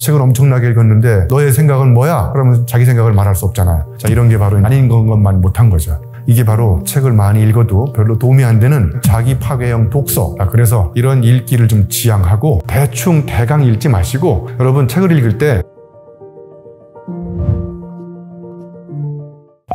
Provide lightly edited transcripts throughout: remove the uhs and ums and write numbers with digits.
책을 엄청나게 읽었는데 너의 생각은 뭐야? 그러면 자기 생각을 말할 수 없잖아요. 자, 이런 게 바로 아닌 것만 못한 거죠. 이게 바로 책을 많이 읽어도 별로 도움이 안 되는 자기 파괴형 독서. 그래서 이런 읽기를 좀 지양하고 대충 대강 읽지 마시고, 여러분 책을 읽을 때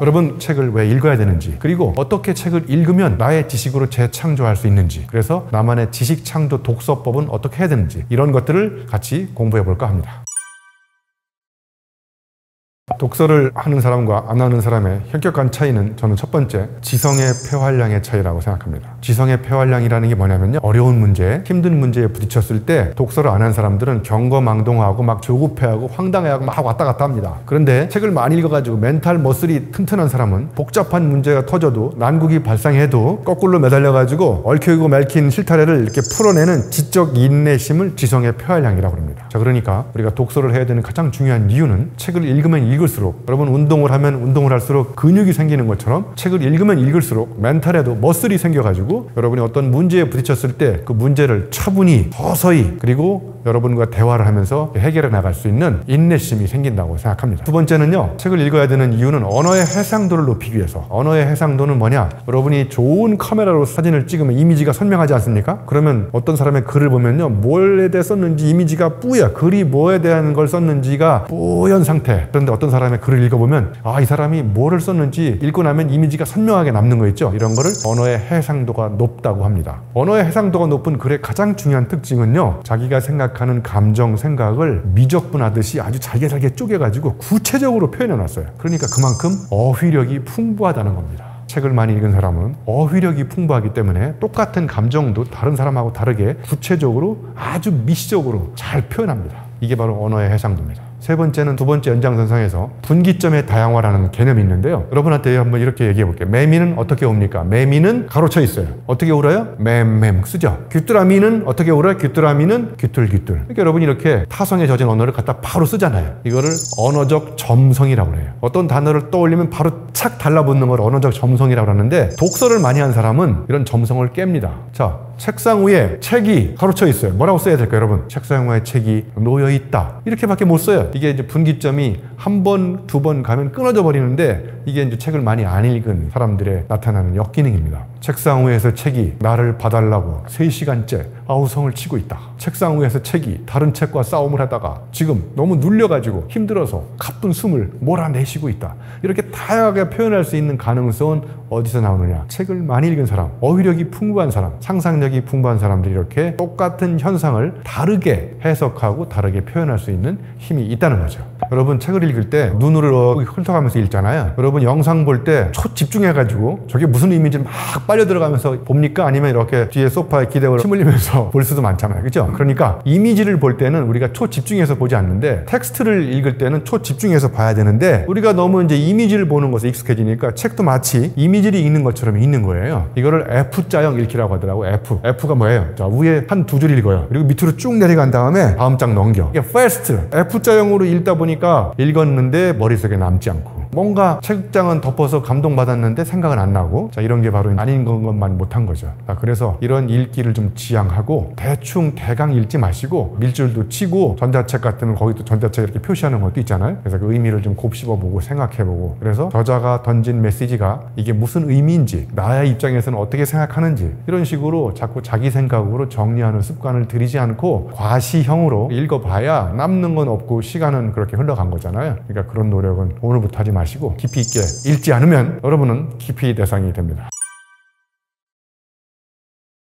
여러분 책을 왜 읽어야 되는지, 그리고 어떻게 책을 읽으면 나의 지식으로 재창조할 수 있는지, 그래서 나만의 지식창조 독서법은 어떻게 해야 되는지, 이런 것들을 같이 공부해 볼까 합니다. 독서를 하는 사람과 안 하는 사람의 현격한 차이는 저는 첫 번째, 지성의 폐활량의 차이라고 생각합니다. 지성의 폐활량이라는 게 뭐냐면요, 어려운 문제, 힘든 문제에 부딪혔을 때 독서를 안 한 사람들은 경거망동하고 막 조급해하고 황당해하고 막 왔다 갔다 합니다. 그런데 책을 많이 읽어가지고 멘탈 머슬이 튼튼한 사람은 복잡한 문제가 터져도, 난국이 발생해도 거꾸로 매달려가지고 얽혀있고 맥힌 실타래를 이렇게 풀어내는 지적 인내심을 지성의 폐활량이라고 합니다. 자, 그러니까 우리가 독서를 해야 되는 가장 중요한 이유는, 책을 읽으면 읽을수록, 여러분 운동을 하면 운동을 할수록 근육이 생기는 것처럼 책을 읽으면 읽을수록 멘탈에도 머슬이 생겨가지고 여러분이 어떤 문제에 부딪혔을 때 그 문제를 차분히 서서히, 그리고 여러분과 대화를 하면서 해결해 나갈 수 있는 인내심이 생긴다고 생각합니다. 두 번째는요, 책을 읽어야 되는 이유는 언어의 해상도를 높이기 위해서. 언어의 해상도는 뭐냐, 여러분이 좋은 카메라로 사진을 찍으면 이미지가 선명하지 않습니까? 그러면 어떤 사람의 글을 보면요, 뭐에 대해 썼는지 이미지가 뿌여, 글이 뭐에 대한 걸 썼는지가 뿌연 상태. 그런데 어떤 사람의 글을 읽어보면 이 사람이 뭐를 썼는지 읽고 나면 이미지가 선명하게 남는 거 있죠. 이런 거를 언어의 해상도가 높다고 합니다. 언어의 해상도가 높은 글의 가장 중요한 특징은요, 자기가 생각하는 감정, 생각을 미적분하듯이 아주 잘게 쪼개가지고 구체적으로 표현해놨어요. 그러니까 그만큼 어휘력이 풍부하다는 겁니다. 책을 많이 읽은 사람은 어휘력이 풍부하기 때문에 똑같은 감정도 다른 사람하고 다르게 구체적으로 아주 미시적으로 잘 표현합니다. 이게 바로 언어의 해상도입니다. 세 번째는 두 번째 연장선상에서 분기점의 다양화라는 개념이 있는데요, 여러분한테 한번 이렇게 얘기해 볼게요. 매미는 어떻게 옵니까? 매미는 가로쳐 있어요. 어떻게 울어요? 맴맴 쓰죠. 귀뚜라미는 어떻게 울어요? 귀뚜라미는 귀뚤귀뚤. 그러니까 여러분이 이렇게 타성에 젖은 언어를 갖다 바로 쓰잖아요. 이거를 언어적 점성이라고 해요. 어떤 단어를 떠올리면 바로 착 달라붙는 걸 언어적 점성이라고 하는데, 독서를 많이 한 사람은 이런 점성을 깹니다. 자, 책상 위에 책이 가로쳐 있어요. 뭐라고 써야 될까요, 여러분? 책상 위에 책이 놓여 있다. 이렇게밖에 못 써요. 이게 이제 분기점이 한 번, 두 번 가면 끊어져 버리는데, 이게 이제 책을 많이 안 읽은 사람들의 나타나는 역기능입니다. 책상 위에서 책이 나를 봐달라고 3시간째 아우성을 치고 있다. 책상 위에서 책이 다른 책과 싸움을 하다가 지금 너무 눌려가지고 힘들어서 가쁜 숨을 몰아내쉬고 있다. 이렇게 다양하게 표현할 수 있는 가능성은 어디서 나오느냐? 책을 많이 읽은 사람, 어휘력이 풍부한 사람, 상상력이 풍부한 사람들이 이렇게 똑같은 현상을 다르게 해석하고 다르게 표현할 수 있는 힘이 있다는 거죠. 여러분 책을 읽을 때 눈으로 훑어가면서 읽잖아요. 여러분 영상 볼 때 초집중해가지고 저게 무슨 의미인지 막 빨려 들어가면서 봅니까? 아니면 이렇게 뒤에 소파에 기대고 침 흘리면서 볼 수도 많잖아요. 그죠? 그러니까 이미지를 볼 때는 우리가 초집중해서 보지 않는데, 텍스트를 읽을 때는 초집중해서 봐야 되는데, 우리가 너무 이제 이미지를 보는 것에 익숙해지니까 책도 마치 이미지를 읽는 것처럼 읽는 거예요. 이거를 F자형 읽기라고 하더라고요. F가 뭐예요? 자, 위에 한 두 줄 읽어요. 그리고 밑으로 쭉 내려간 다음에 다음 장 넘겨. 이게 fast. F자형으로 읽다 보니까 읽었는데 머릿속에 남지 않고, 뭔가 책장은 덮어서 감동받았는데 생각은 안 나고, 자, 이런 게 바로 아닌 것만 못한 거죠. 자, 그래서 이런 읽기를 좀 지양하고 대충 대강 읽지 마시고, 밀줄도 치고, 전자책 같으면 거기도 전자책 이렇게 표시하는 것도 있잖아요. 그래서 그 의미를 좀 곱씹어보고 생각해보고, 그래서 저자가 던진 메시지가 이게 무슨 의미인지, 나의 입장에서는 어떻게 생각하는지, 이런 식으로 자꾸 자기 생각으로 정리하는 습관을 들이지 않고 과시형으로 읽어봐야 남는 건 없고 시간은 그렇게 흘러간 거잖아요. 그러니까 그런 노력은 오늘부터 하지 마시고 깊이 있게 읽지 않으면 여러분은 기피 대상이 됩니다.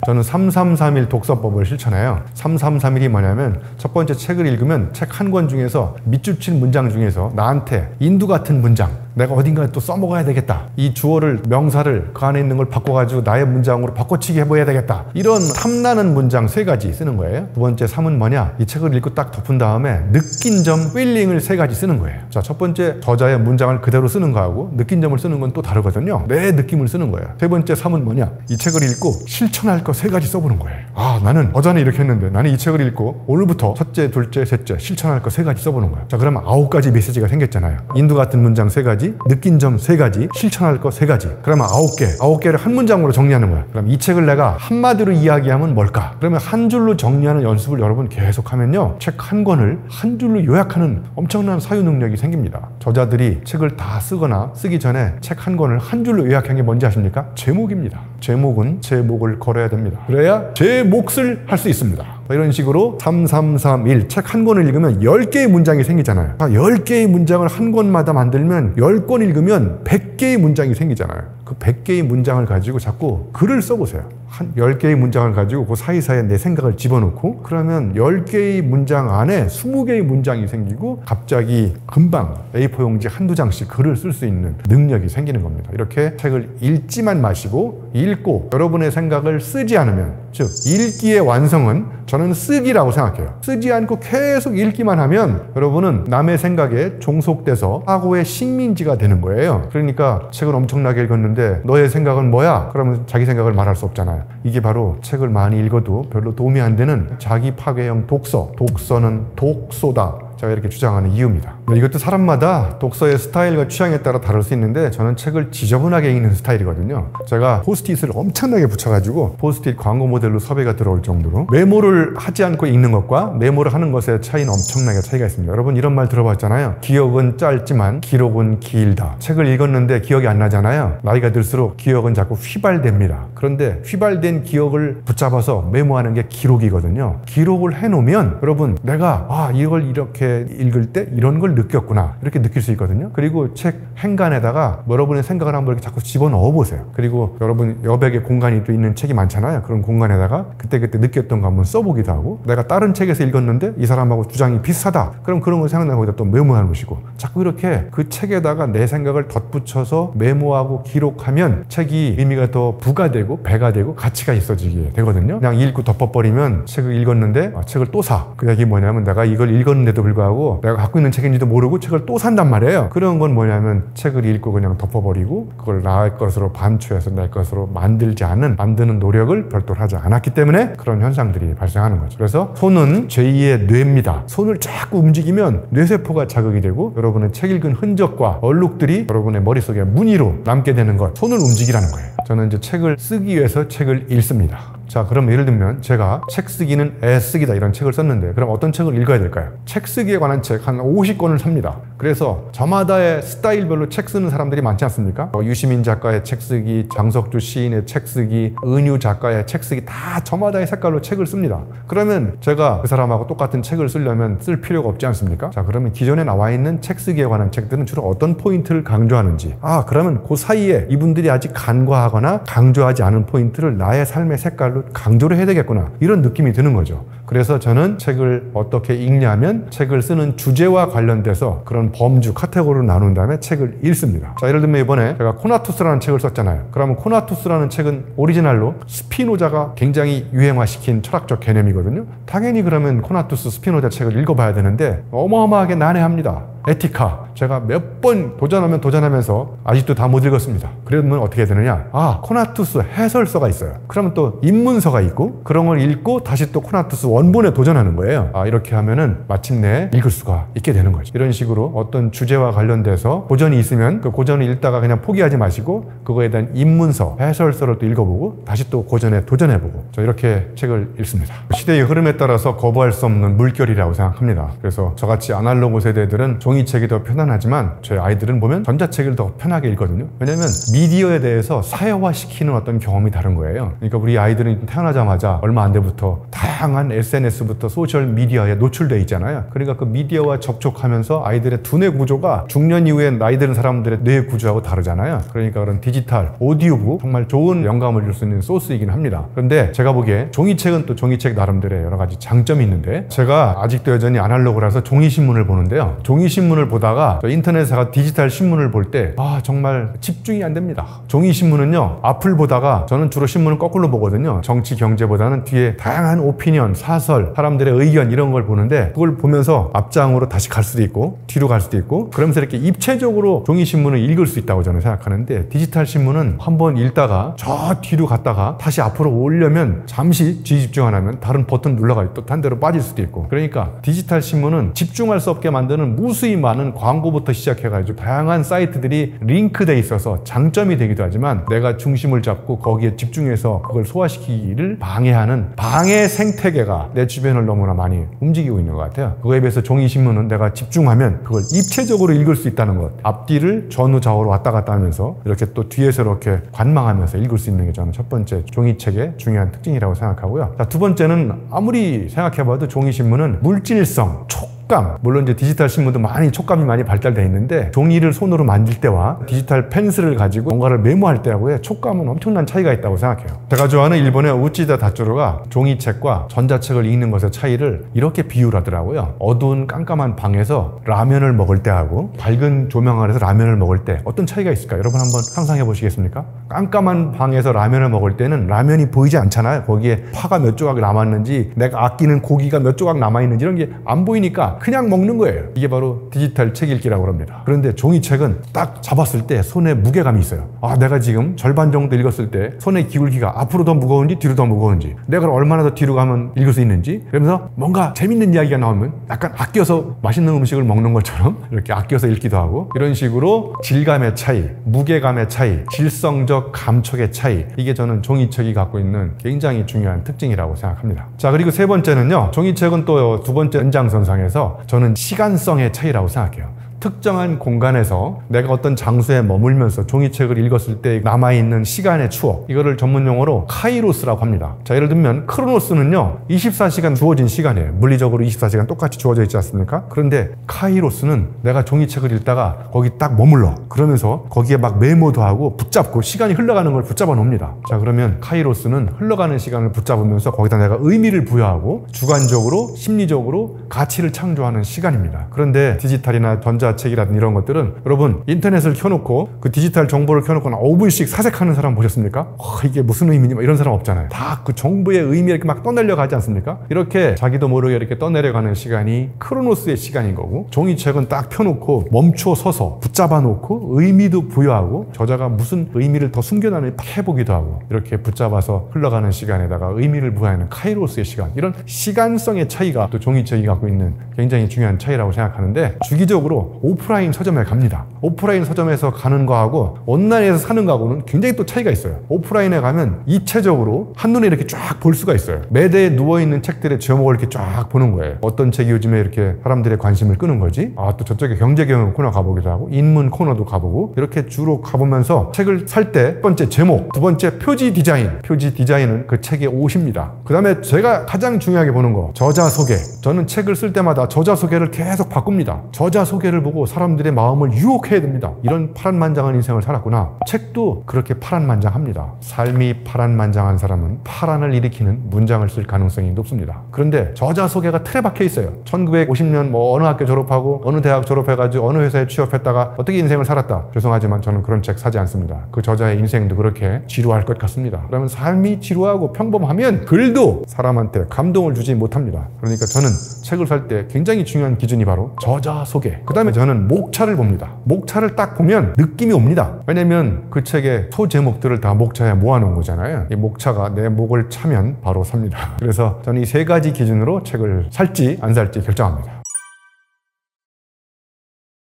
저는 3331 독서법을 실천해요. 3331이 뭐냐면, 첫 번째 책을 읽으면 책 한 권 중에서 밑줄 친 문장 중에서 나한테 인두 같은 문장, 내가 어딘가에 또 써먹어야 되겠다, 이 주어를, 명사를 그 안에 있는 걸 바꿔가지고 나의 문장으로 바꿔치기 해봐야 되겠다, 이런 탐나는 문장 3가지 쓰는 거예요. 두 번째 3은 뭐냐, 이 책을 읽고 딱 덮은 다음에 느낀 점, 필링을 3가지 쓰는 거예요. 자, 첫 번째 저자의 문장을 그대로 쓰는 거하고 느낀 점을 쓰는 건 또 다르거든요. 내 느낌을 쓰는 거예요. 세 번째 3은 뭐냐, 이 책을 읽고 실천할 거 3가지 써보는 거예요. 나는 어전에 이렇게 했는데 나는 이 책을 읽고 오늘부터 첫째, 둘째, 셋째 실천할 거 3가지 써보는 거예요. 자, 그러면 9가지 메시지가 생겼잖아요. 인두 같은 문장 3가지, 가지, 느낀 점 3가지, 실천할 거 3가지. 그러면 9개. 9개를 한 문장으로 정리하는 거야. 그럼 이 책을 내가 한마디로 이야기하면 뭘까? 그러면 한 줄로 정리하는 연습을 여러분 계속하면요, 책 한 권을 한 줄로 요약하는 엄청난 사유 능력이 생깁니다. 저자들이 책을 다 쓰거나 쓰기 전에 책 한 권을 한 줄로 요약한 게 뭔지 아십니까? 제목입니다. 제목은 제 목을 걸어야 됩니다. 그래야 제 몫을 할 수 있습니다. 이런 식으로 3331 책 한 권을 읽으면 10개의 문장이 생기잖아요. 10개의 문장을 한 권마다 만들면 10권 읽으면 100개의 문장이 생기잖아요. 그 100개의 문장을 가지고 자꾸 글을 써보세요. 한 10개의 문장을 가지고 그 사이사이에 내 생각을 집어넣고, 그러면 10개의 문장 안에 20개의 문장이 생기고 갑자기 금방 A4 용지 한두 장씩 글을 쓸 수 있는 능력이 생기는 겁니다. 이렇게 책을 읽지만 마시고 읽고 여러분의 생각을 쓰지 않으면, 즉 읽기의 완성은 저는 쓰기라고 생각해요. 쓰지 않고 계속 읽기만 하면 여러분은 남의 생각에 종속돼서 사고의 식민지가 되는 거예요. 그러니까 책을 엄청나게 읽었는데 너의 생각은 뭐야? 그러면 자기 생각을 말할 수 없잖아요. 이게 바로 책을 많이 읽어도 별로 도움이 안 되는 자기 파괴형 독서. 독서는 독소다. 제가 이렇게 주장하는 이유입니다. 이것도 사람마다 독서의 스타일과 취향에 따라 다를 수 있는데 저는 책을 지저분하게 읽는 스타일이거든요. 제가 포스트잇을 엄청나게 붙여가지고 포스트잇 광고 모델로 섭외가 들어올 정도로 메모를 하지 않고 읽는 것과 메모를 하는 것의 차이는 엄청나게 차이가 있습니다. 여러분 이런 말 들어봤잖아요. 기억은 짧지만 기록은 길다. 책을 읽었는데 기억이 안 나잖아요. 나이가 들수록 기억은 자꾸 휘발됩니다. 그런데 휘발된 기억을 붙잡아서 메모하는 게 기록이거든요. 기록을 해놓으면 여러분 내가 이걸 이렇게 읽을 때 이런 걸 느꼈구나 이렇게 느낄 수 있거든요. 그리고 책 행간에다가 여러분의 생각을 한번 이렇게 자꾸 집어넣어 보세요. 그리고 여러분 여백에 공간이 또 있는 책이 많잖아요. 그런 공간에다가 그때그때 느꼈던 거 한번 써보기도 하고, 내가 다른 책에서 읽었는데 이 사람하고 주장이 비슷하다 그럼 그런 거 생각나고 거기다 또 메모하는 것이고, 자꾸 이렇게 그 책에다가 내 생각을 덧붙여서 메모하고 기록하면 책이 의미가 더 부가되고 배가 되고 가치가 있어지게 되거든요. 그냥 읽고 덮어버리면 책을 읽었는데 책을 또 사. 그 얘기 뭐냐면 내가 이걸 읽었는데도 불구하고 내가 갖고 있는 책인지도 모르고 책을 또 산단 말이에요. 그런 건 뭐냐면 책을 읽고 그냥 덮어버리고 그걸 나의 것으로 반추해서 내 것으로 만드는 노력을 별도로 하지 않았기 때문에 그런 현상들이 발생하는 거죠. 그래서 손은 제2의 뇌입니다. 손을 자꾸 움직이면 뇌세포가 자극이 되고 여러분의 책 읽은 흔적과 얼룩들이 여러분의 머릿속에 무늬로 남게 되는 것, 손을 움직이라는 거예요. 저는 이제 책을 쓰기 위해서 책을 읽습니다. 자, 그럼 예를 들면 제가 책 쓰기는 애쓰기다 이런 책을 썼는데 그럼 어떤 책을 읽어야 될까요? 책 쓰기에 관한 책 한 50권을 삽니다. 그래서 저마다의 스타일별로 책 쓰는 사람들이 많지 않습니까? 유시민 작가의 책 쓰기, 장석주 시인의 책 쓰기, 은유 작가의 책 쓰기 다 저마다의 색깔로 책을 씁니다. 그러면 제가 그 사람하고 똑같은 책을 쓰려면 쓸 필요가 없지 않습니까? 자, 그러면 기존에 나와 있는 책 쓰기에 관한 책들은 주로 어떤 포인트를 강조하는지, 그러면 그 사이에 이분들이 아직 간과하거나 강조하지 않은 포인트를 나의 삶의 색깔로 강조를 해야 되겠구나 이런 느낌이 드는 거죠. 그래서 저는 책을 어떻게 읽냐면 책을 쓰는 주제와 관련돼서 그런 범주, 카테고리로 나눈 다음에 책을 읽습니다. 자, 예를 들면 이번에 제가 코나투스라는 책을 썼잖아요. 그러면 코나투스라는 책은 오리지널로 스피노자가 굉장히 유행화시킨 철학적 개념이거든요. 당연히 그러면 코나투스 스피노자 책을 읽어봐야 되는데 어마어마하게 난해합니다. 에티카 제가 몇 번 도전하면서 아직도 다 못 읽었습니다. 그러면 어떻게 되느냐, 코나투스 해설서가 있어요. 그러면 또 입문서가 있고 그런 걸 읽고 다시 또 코나투스 원본에 도전하는 거예요. 이렇게 하면은 마침내 읽을 수가 있게 되는 거죠. 이런 식으로 어떤 주제와 관련돼서 고전이 있으면 그 고전을 읽다가 그냥 포기하지 마시고 그거에 대한 입문서, 해설서를 또 읽어보고 다시 또 고전에 도전해보고, 저 이렇게 책을 읽습니다. 시대의 흐름에 따라서 거부할 수 없는 물결이라고 생각합니다. 그래서 저같이 아날로그 세대들은 종이책이 더 편안하지만 저희 아이들은 보면 전자책을 더 편하게 읽거든요. 왜냐면 미디어에 대해서 사회화시키는 어떤 경험이 다른 거예요. 그러니까 우리 아이들은 태어나자마자 얼마 안 돼부터 다양한 SNS부터 소셜 미디어에 노출돼 있잖아요. 그러니까 그 미디어와 접촉하면서 아이들의 두뇌 구조가 중년 이후에 나이 드는 사람들의 뇌 구조하고 다르잖아요. 그러니까 그런 디지털, 오디오북 정말 좋은 영감을 줄 수 있는 소스이긴 합니다. 그런데 제가 보기에 종이책은 또 종이책 나름대로의 여러 가지 장점이 있는데, 제가 아직도 여전히 아날로그라서 종이신문을 보는데요. 종이신문을 보다가 인터넷에서 디지털 신문을 볼 때 정말 집중이 안 됩니다. 종이신문은요, 앞을 보다가 저는 주로 신문을 거꾸로 보거든요. 정치 경제보다는 뒤에 다양한 오피니언, 사설, 사람들의 의견 이런 걸 보는데, 그걸 보면서 앞장으로 다시 갈 수도 있고 뒤로 갈 수도 있고 그러면서 이렇게 입체적으로 종이신문을 읽을 수 있다고 저는 생각하는데, 디지털 신문은 한번 읽다가 저 뒤로 갔다가 다시 앞으로 오려면 잠시 집중 안 하면 다른 버튼 눌러가 또 딴 데로 빠질 수도 있고, 그러니까 디지털 신문은 집중할 수 없게 만드는 무수히 굉장히 많은 광고부터 시작해가지고 다양한 사이트들이 링크돼 있어서 장점이 되기도 하지만 내가 중심을 잡고 거기에 집중해서 그걸 소화시키기를 방해하는 방해 생태계가 내 주변을 너무나 많이 움직이고 있는 것 같아요. 그거에 비해서 종이신문은 내가 집중하면 그걸 입체적으로 읽을 수 있다는 것, 앞뒤를 전후 좌우로 왔다 갔다 하면서 이렇게 또 뒤에서 이렇게 관망하면서 읽을 수 있는 게 저는 첫 번째 종이책의 중요한 특징이라고 생각하고요. 자, 두 번째는 아무리 생각해봐도 종이신문은 물질성, 촉감, 물론 이제 디지털 신문도 촉감이 많이 발달되어 있는데 종이를 손으로 만질 때와 디지털 펜슬을 가지고 뭔가를 메모할 때하고의 촉감은 엄청난 차이가 있다고 생각해요. 제가 좋아하는 일본의 우치다 다쪼로가 종이책과 전자책을 읽는 것의 차이를 이렇게 비유를 하더라고요. 어두운 깜깜한 방에서 라면을 먹을 때하고 밝은 조명 아래서 라면을 먹을 때 어떤 차이가 있을까요? 여러분 한번 상상해 보시겠습니까? 깜깜한 방에서 라면을 먹을 때는 라면이 보이지 않잖아요. 거기에 파가 몇 조각 남았는지 내가 아끼는 고기가 몇 조각 남아있는지 이런 게 안 보이니까 그냥 먹는 거예요. 이게 바로 디지털 책 읽기라고 합니다. 그런데 종이책은 딱 잡았을 때 손에 무게감이 있어요. 아, 내가 지금 절반 정도 읽었을 때 손의 기울기가 앞으로 더 무거운지 뒤로 더 무거운지, 내가 얼마나 더 뒤로 가면 읽을 수 있는지, 그러면서 뭔가 재밌는 이야기가 나오면 약간 아껴서 맛있는 음식을 먹는 것처럼 이렇게 아껴서 읽기도 하고, 이런 식으로 질감의 차이, 무게감의 차이, 질성적 감촉의 차이, 이게 저는 종이책이 갖고 있는 굉장히 중요한 특징이라고 생각합니다. 자, 그리고 세 번째는요, 종이책은 또 두 번째 연장선상에서 저는 시간성의 차이라고 생각해요. 특정한 공간에서 내가 어떤 장소에 머물면서 종이책을 읽었을 때 남아있는 시간의 추억, 이거를 전문 용어로 카이로스라고 합니다. 자, 예를 들면 크로노스는요 24시간 주어진 시간이에요. 물리적으로 24시간 똑같이 주어져 있지 않습니까? 그런데 카이로스는 내가 종이책을 읽다가 거기 딱 머물러, 그러면서 거기에 막 메모도 하고 붙잡고 시간이 흘러가는 걸 붙잡아 놓습니다. 자, 그러면 카이로스는 흘러가는 시간을 붙잡으면서 거기다 내가 의미를 부여하고 주관적으로 심리적으로 가치를 창조하는 시간입니다. 그런데 디지털이나 전자책이라든지 이런 것들은, 여러분 인터넷을 켜놓고 그 디지털 정보를 켜놓고 5분씩 사색하는 사람 보셨습니까? 이게 무슨 의미니? 이런 사람 없잖아요. 다 그 정보의 의미에 이렇게 막 떠내려 가지 않습니까? 이렇게 자기도 모르게 이렇게 떠내려가는 시간이 크로노스의 시간인 거고, 종이책은 딱 펴놓고 멈춰 서서 붙잡아 놓고 의미도 부여하고 저자가 무슨 의미를 더 숨겨놨는지 해보기도 하고, 이렇게 붙잡아서 흘러가는 시간에다가 의미를 부여하는 카이로스의 시간, 이런 시간성의 차이가 또 종이책이 갖고 있는 굉장히 중요한 차이라고 생각하는데, 주기적으로 오프라인 서점에 갑니다. 오프라인 서점에서 가는 거하고 온라인에서 사는 거하고는 굉장히 또 차이가 있어요. 오프라인에 가면 입체적으로 한눈에 이렇게 쫙 볼 수가 있어요. 매대에 누워있는 책들의 제목을 이렇게 쫙 보는 거예요. 어떤 책이 요즘에 이렇게 사람들의 관심을 끄는 거지? 아, 또 저쪽에 경제경영 코너 가보기도 하고 인문 코너도 가보고, 이렇게 주로 가보면서 책을 살 때 첫 번째 제목, 두 번째 표지 디자인. 표지 디자인은 그 책의 옷입니다. 그 다음에 제가 가장 중요하게 보는 거, 저자 소개. 저는 책을 쓸 때마다 저자 소개를 계속 바꿉니다. 저자 소개를 보고 사람들의 마음을 유혹해야 됩니다. 이런 파란만장한 인생을 살았구나. 책도 그렇게 파란만장합니다. 삶이 파란만장한 사람은 파란을 일으키는 문장을 쓸 가능성이 높습니다. 그런데 저자 소개가 틀에 박혀 있어요. 1950년 어느 학교 졸업하고 어느 대학 졸업해가지고 어느 회사에 취업했다가 어떻게 인생을 살았다. 죄송하지만 저는 그런 책 사지 않습니다. 그 저자의 인생도 그렇게 지루할 것 같습니다. 그러면 삶이 지루하고 평범하면 글도 사람한테 감동을 주지 못합니다. 그러니까 저는 책을 살 때 굉장히 중요한 기준이 바로 저자 소개. 그 다음에 저는 목차를 봅니다. 목차를 딱 보면 느낌이 옵니다. 왜냐면 그 책의 소제목들을 다 목차에 모아놓은 거잖아요. 이 목차가 내 목을 차면 바로 삽니다. 그래서 저는 이 세 가지 기준으로 책을 살지 안 살지 결정합니다.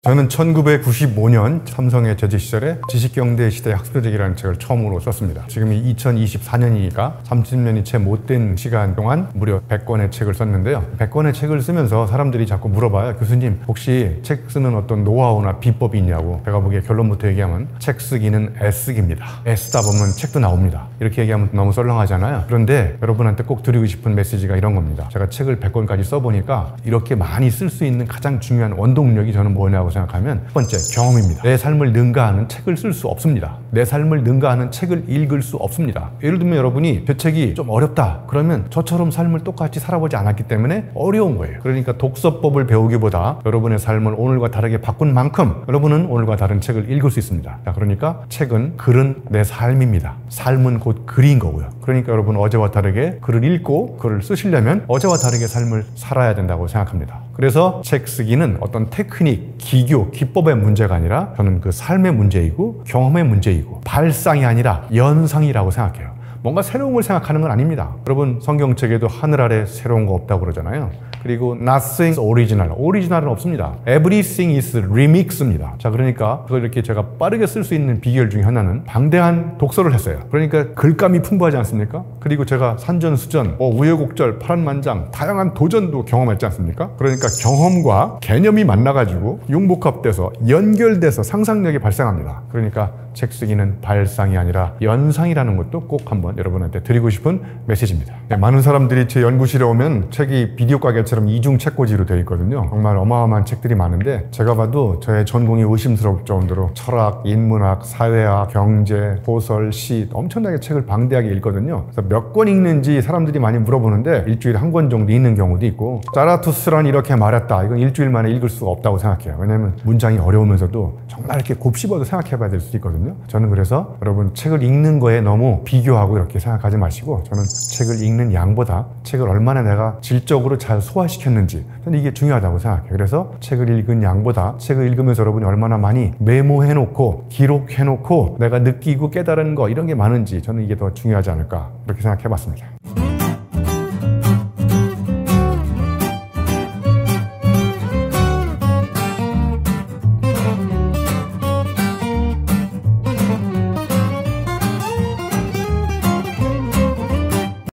저는 1995년 삼성의 재직 시절에 지식경제 시대 학습표적이라는 책을 처음으로 썼습니다. 지금이 2024년이니까 30년이 채 못 된 시간 동안 무려 100권의 책을 썼는데요. 100권의 책을 쓰면서 사람들이 자꾸 물어봐요. 교수님, 혹시 책 쓰는 어떤 노하우나 비법이 있냐고. 제가 보기에 결론부터 얘기하면 책 쓰기는 애쓰기입니다. 애쓰다 보면 책도 나옵니다. 이렇게 얘기하면 너무 썰렁하잖아요. 그런데 여러분한테 꼭 드리고 싶은 메시지가 이런 겁니다. 제가 책을 100권까지 써보니까 이렇게 많이 쓸 수 있는 가장 중요한 원동력이 저는 뭐냐고 생각하면, 첫 번째, 경험입니다. 내 삶을 능가하는 책을 쓸 수 없습니다. 내 삶을 능가하는 책을 읽을 수 없습니다. 예를 들면 여러분이 저 책이 좀 어렵다 그러면 저처럼 삶을 똑같이 살아보지 않았기 때문에 어려운 거예요. 그러니까 독서법을 배우기보다 여러분의 삶을 오늘과 다르게 바꾼 만큼 여러분은 오늘과 다른 책을 읽을 수 있습니다. 자, 그러니까 책은, 글은 내 삶입니다. 삶은 곧 글인 거고요. 그러니까 여러분 어제와 다르게 글을 읽고 글을 쓰시려면 어제와 다르게 삶을 살아야 된다고 생각합니다. 그래서 책 쓰기는 어떤 테크닉, 기교, 기법의 문제가 아니라 저는 그 삶의 문제이고 경험의 문제이고 발상이 아니라 연상이라고 생각해요. 뭔가 새로운 걸 생각하는 건 아닙니다. 여러분 성경책에도 하늘 아래 새로운 거 없다고 그러잖아요. 그리고 nothing original. 오리지널은 없습니다. Everything is remix입니다. 자, 그러니까 그걸 이렇게 제가 빠르게 쓸 수 있는 비결 중에 하나는 방대한 독서를 했어요. 그러니까 글감이 풍부하지 않습니까? 그리고 제가 산전수전, 우여곡절, 파란만장, 다양한 도전도 경험했지 않습니까? 그러니까 경험과 개념이 만나가지고 융복합돼서 연결돼서 상상력이 발생합니다. 그러니까 책 쓰기는 발상이 아니라 연상이라는 것도 꼭 한번 여러분한테 드리고 싶은 메시지입니다. 네, 많은 사람들이 제 연구실에 오면 책이 비디오 가게처럼 이중 책꽂이로 되어 있거든요. 정말 어마어마한 책들이 많은데 제가 봐도 저의 전공이 의심스러울 정도로 철학, 인문학, 사회학, 경제, 소설, 시 엄청나게 책을 방대하게 읽거든요. 그래서 몇 권 읽는지 사람들이 많이 물어보는데 일주일에 한 권 정도 읽는 경우도 있고, 자라투스라는 이렇게 말했다, 이건 일주일 만에 읽을 수가 없다고 생각해요. 왜냐하면 문장이 어려우면서도 정말 이렇게 곱씹어도 생각해 봐야 될 수도 있거든요. 저는 그래서 여러분 책을 읽는 거에 너무 비교하고 이렇게 생각하지 마시고, 저는 책을 읽는 양보다 책을 얼마나 내가 질적으로 잘 소화시켰는지, 저는 이게 중요하다고 생각해요. 그래서 책을 읽은 양보다 책을 읽으면서 여러분이 얼마나 많이 메모해놓고 기록해놓고 내가 느끼고 깨달은 거 이런 게 많은지, 저는 이게 더 중요하지 않을까 그렇게 생각해봤습니다.